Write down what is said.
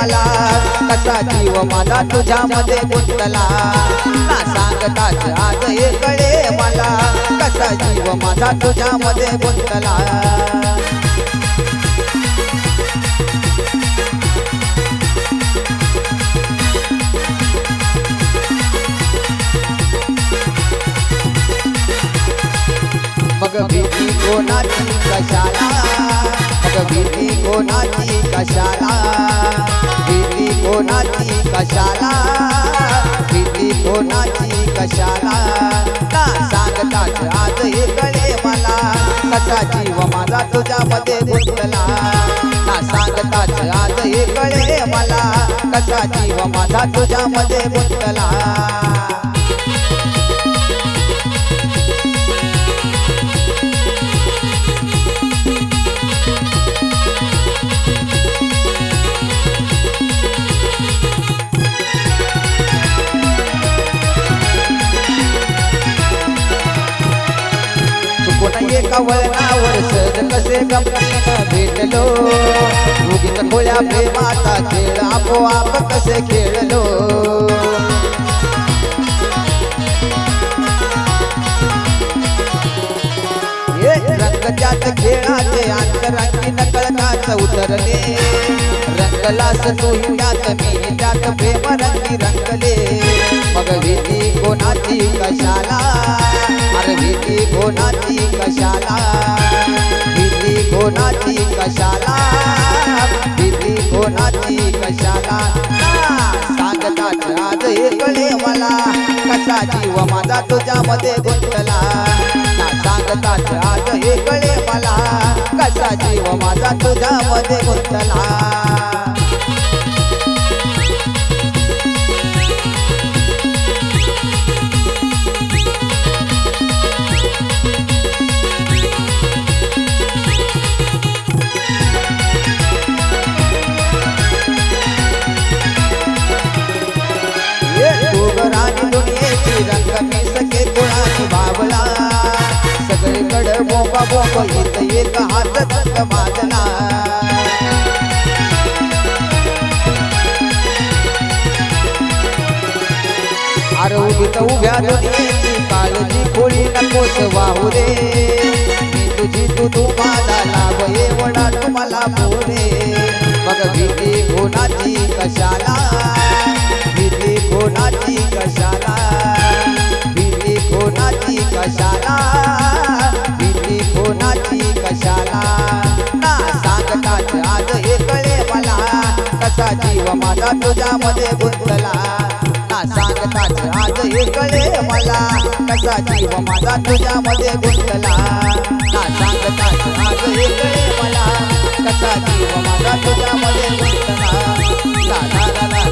मला कसा जीव माझा तुझ्यामध्ये गुंतला ना सांगताच आज हे कळे मला कसा जीव माझा तुझ्यामध्ये गुंतला मग भीती कोणाची कशाला मग भीती कोणाची कशाला भीती कोणाची कशाला भीती कोणाची कशाला ना सांगताच आज हे कळे मला कसा जीव माझा तुझ्यामध्ये गुंतला ना सांगताच आज हे कळे मला कसा जीव माझा तुझ्यामध्ये गुंतला एका वळणावर सहज कसे गमतीनं भेटलो उगीच खोल्या प्रेमाचा खेळ आपोआप कसे खेळलो रंगच्याच खेळाचे अंतरंगी नकळताच उतरले रंगलास तू त्यात मी त्यात प्रेम रंगी रंगले मग भीती कोणाची कशाला अरे भीती कोणाची कशाला भीती कोणाची कशाला भीती कोणाची कशाला सांगताच आज हे कळे मला कसा जीव माझा तुझ्यामध्ये गुंतला ना सांगताच आज हे कळे मला कसा जीव माझा तुझ्यामध्ये गुंतला दुनियेची रंग मी सखे गुणाची बाबला सगळीकडे बोंबा बोंब येत एक हात रंग माझला अरे उभीत उभ्या दुनियेची काळजी खोळी नकोस वाहू रे मी तुझी तू माझा लाभ एवढा तुम्हाला बोले मग भीती कोणाची कशाला भीती कोणाची कशाला भीती कोणाची कशाला भीती कोणाची कशाला ना सांगताच आज हे कळे मला कसा जीव माझा तुझ्यामध्ये गुंतला ना सांगताच आज हे कळे मला कसा जीव माझा तुझ्यामध्ये गुंतला ना सांगताच आज हे कळे मला कसा जीव माझा तुझ्यामध्ये गुंतला ला ला ला